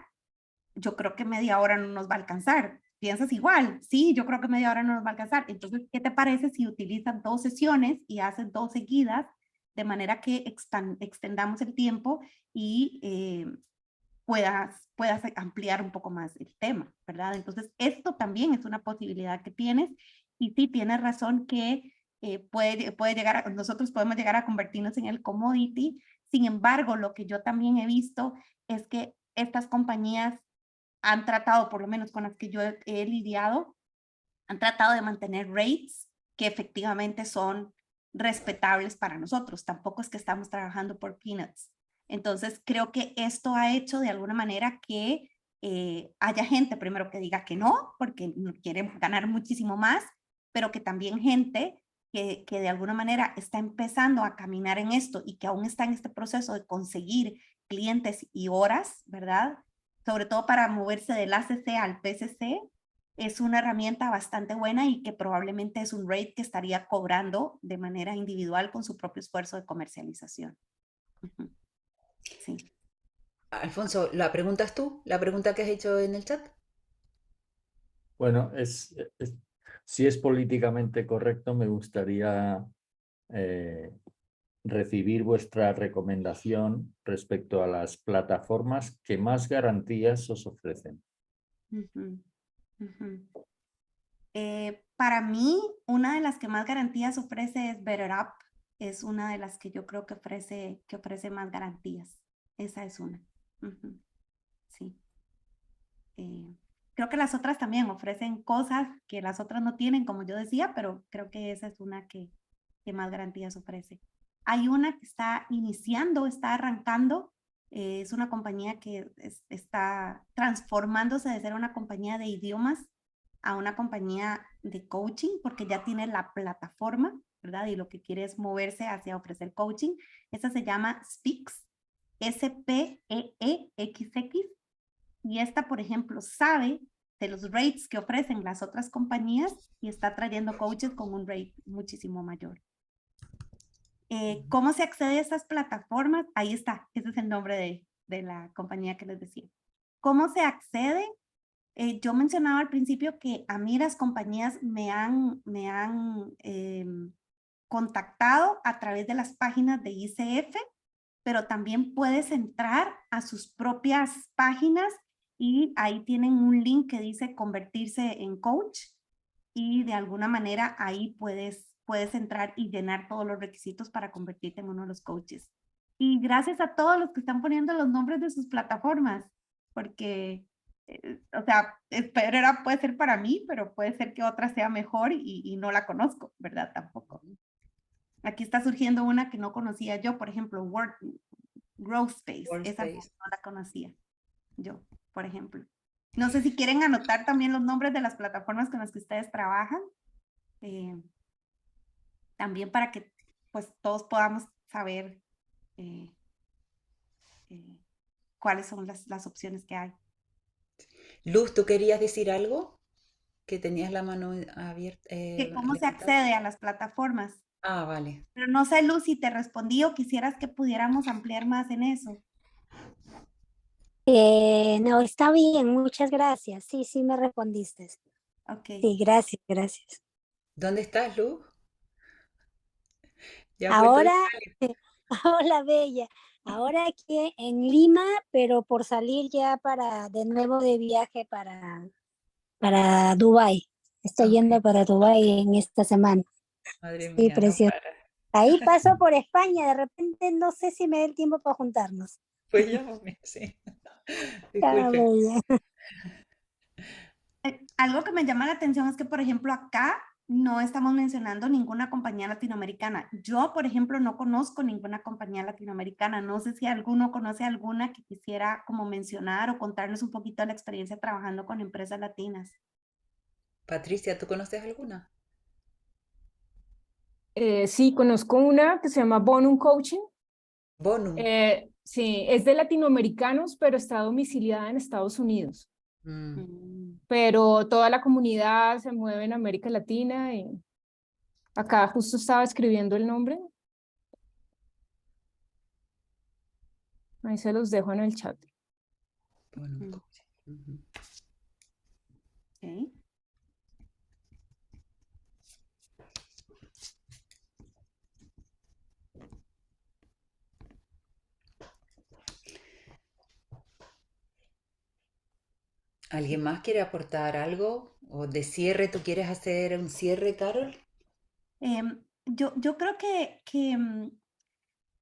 yo creo que media hora no nos va a alcanzar. ¿Piensas igual? Sí, yo creo que media hora no nos va a alcanzar. Entonces, ¿qué te parece si utilizas 2 sesiones y haces 2 seguidas de manera que extendamos el tiempo y puedas ampliar un poco más el tema, ¿verdad? Entonces, esto también es una posibilidad que tienes y sí tienes razón que puede llegar nosotros podemos llegar a convertirnos en el commodity. Sin embargo, lo que yo también he visto es que estas compañías han tratado, por lo menos con las que yo he lidiado, han tratado de mantener rates que efectivamente son respetables para nosotros. Tampoco es que estamos trabajando por peanuts. Entonces, creo que esto ha hecho de alguna manera que haya gente primero que diga que no, porque quieren ganar muchísimo más, pero que también gente que de alguna manera está empezando a caminar en esto y que aún está en este proceso de conseguir clientes y horas, ¿verdad? Sobre todo para moverse del ACC al PCC, es una herramienta bastante buena y que probablemente es un rate que estaría cobrando de manera individual con su propio esfuerzo de comercialización. Sí. Alfonso, ¿la preguntas tú? ¿La pregunta que has hecho en el chat? Bueno, si es políticamente correcto, me gustaría recibir vuestra recomendación respecto a las plataformas que más garantías os ofrecen. Ujú, ujú. Para mí, una de las que más garantías ofrece es BetterUp. Es una de las que yo creo que ofrece más garantías. Esa es una. Ujú, sí. Creo que las otras también ofrecen cosas que las otras no tienen, como yo decía, pero creo que esa es una que más garantías ofrece. Hay una que está iniciando, está arrancando. Es una compañía que está transformándose de ser una compañía de idiomas a una compañía de coaching, porque ya tiene la plataforma, ¿verdad? Y lo que quiere es moverse hacia ofrecer coaching. Esa se llama Speaks, SPEEXX. Y esta, por ejemplo, sabe de los rates que ofrecen las otras compañías y está trayendo coaches con un rate muchísimo mayor. ¿Cómo se accede a estas plataformas? Ahí está, ese es el nombre de la compañía que les decía. ¿Cómo se accede? Yo mencionaba al principio que a mí las compañías me han contactado a través de las páginas de ICF, pero también puedes entrar a sus propias páginas y ahí tienen un link que dice convertirse en coach y de alguna manera ahí puedes entrar y llenar todos los requisitos para convertirte en uno de los coaches. Y gracias a todos los que están poniendo los nombres de sus plataformas, porque, o sea, Pedrera puede ser para mí, pero puede ser que otra sea mejor y no la conozco, ¿verdad? Tampoco. Aquí está surgiendo una que no conocía yo, por ejemplo, Growth Space. Esa no la conocía yo, por ejemplo. No sé si quieren anotar también los nombres de las plataformas con las que ustedes trabajan. También para que pues todos podamos saber cuáles son las opciones que hay. Luz, ¿tú querías decir algo? Que tenías la mano abierta. Que ¿Cómo se accede a las plataformas? Ah, vale. Pero no sé, Luz, si te respondí o quisieras que pudiéramos ampliar más en eso. No, está bien, muchas gracias. Sí, sí me respondiste. Ok. Sí, gracias, gracias. ¿Dónde estás, Luz? ¿Ya has vuelto de Ahora, Italia? hola Bella, ahora aquí en Lima, pero por salir ya de nuevo de viaje para Dubái. Estoy Ok. yendo para Dubái en esta semana. Madre Sí, mía, no precioso. para. Ahí paso por España, de repente no sé si me da el tiempo para juntarnos. Pues llámame, sí. Ah, Disculpe. Bella. Algo que me llama la atención es que, por ejemplo, acá no estamos mencionando ninguna compañía latinoamericana. Yo, por ejemplo, no conozco ninguna compañía latinoamericana. No sé si alguno conoce alguna que quisiera como mencionar o contarnos un poquito de la experiencia trabajando con empresas latinas. Patricia, ¿tú conoces alguna? Sí, conozco una que se llama Bonum Coaching. Bonum. Sí, es de latinoamericanos, pero está domiciliada en Estados Unidos. Pero toda la comunidad se mueve en América Latina y acá justo estaba escribiendo el nombre. Ahí se los dejo en el chat. Bonum Coaching. Okay. ¿Alguien más quiere aportar algo? ¿O de cierre, tú quieres hacer un cierre, Carol? Yo creo que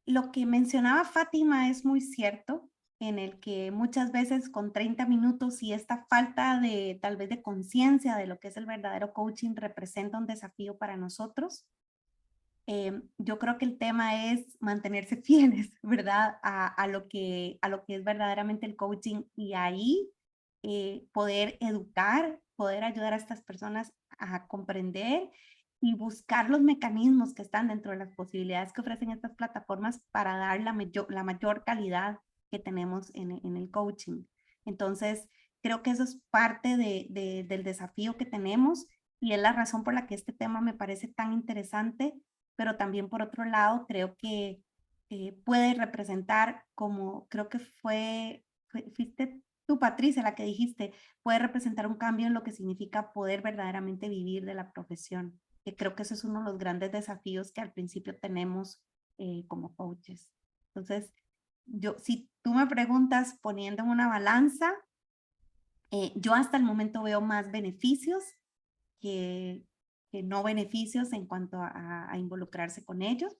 lo que mencionaba Fátima es muy cierto, en el que muchas veces con 30 minutos y esta falta de tal vez de conciencia de lo que es el verdadero coaching representa un desafío para nosotros. Yo creo que el tema es mantenerse fieles, ¿verdad? A lo que es verdaderamente el coaching y ahí poder educar, poder ayudar a estas personas a comprender y buscar los mecanismos que están dentro de las posibilidades que ofrecen estas plataformas para dar la mayor calidad que tenemos en el coaching. Entonces, creo que eso es parte del desafío que tenemos y es la razón por la que este tema me parece tan interesante, pero también por otro lado creo que puede representar como, creo que fuiste tú, Patricia, la que dijiste, puede representar un cambio en lo que significa poder verdaderamente vivir de la profesión. Que creo que ese es uno de los grandes desafíos que al principio tenemos como coaches. Entonces, si tú me preguntas poniendo en una balanza, yo hasta el momento veo más beneficios que no beneficios en cuanto a involucrarse con ellos.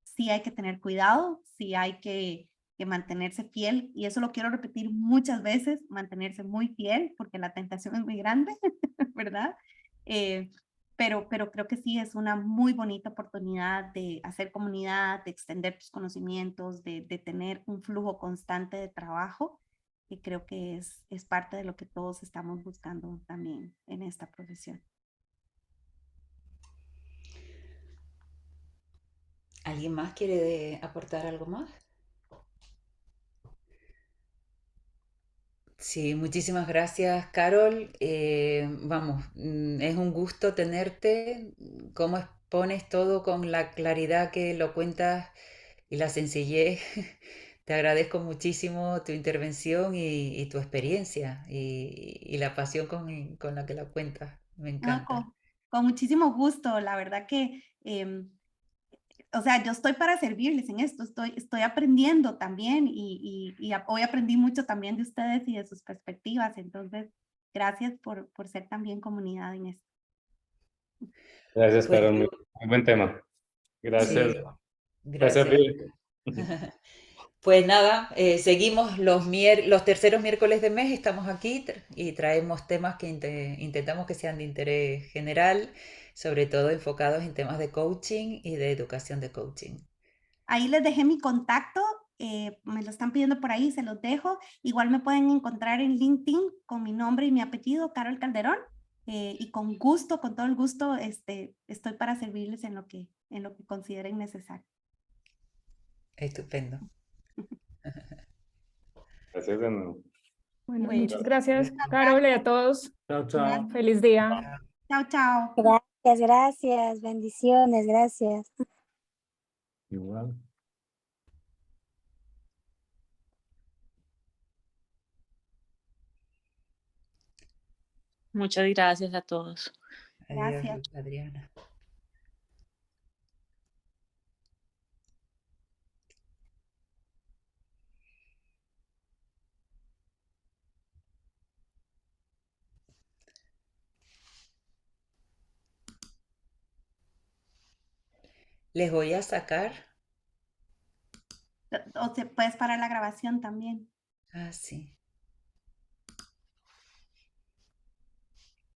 Sí hay que tener cuidado, sí hay que mantenerse fiel, y eso lo quiero repetir muchas veces, mantenerse muy fiel, porque la tentación es muy grande, ¿verdad? Pero creo que sí es una muy bonita oportunidad de hacer comunidad, de extender tus conocimientos, de tener un flujo constante de trabajo, y creo que es parte de lo que todos estamos buscando también en esta profesión. ¿Alguien más quiere aportar algo más? Sí, muchísimas gracias, Carol. Vamos, es un gusto tenerte. Cómo expones todo con la claridad que lo cuentas y la sencillez. Te agradezco muchísimo tu intervención y tu experiencia y la pasión con la que la cuentas. Me No, encanta. con muchísimo gusto. La verdad que, o sea, yo estoy para servirles en esto. Estoy aprendiendo también y hoy aprendí mucho también de ustedes y de sus perspectivas. Entonces, gracias por ser también comunidad en esto. Gracias, Pues Carol. yo, Muy buen tema. Gracias. sí, Va a gracias. servir. Pues nada, seguimos los terceros miércoles de mes, estamos aquí y traemos temas que intentamos que sean de interés general, sobre todo enfocados en temas de coaching y de educación de coaching. Ahí les dejé mi contacto, me lo están pidiendo por ahí, se los dejo. Igual me pueden encontrar en LinkedIn con mi nombre y mi apellido, Carol Calderón, y con gusto, con todo el gusto, estoy para servirles en lo que consideren necesario. Estupendo. Gracias de nuevo. Bueno, Bueno, muchas gracias, muchas Carol, y a todos. Chao, chao. Feliz día. Chao, chao. Gracias, gracias, bendiciones, gracias. Igual. Muchas gracias a todos. Adiós, Gracias. Adriana. Les voy a sacar. O se puedes parar la grabación también. Ah, sí.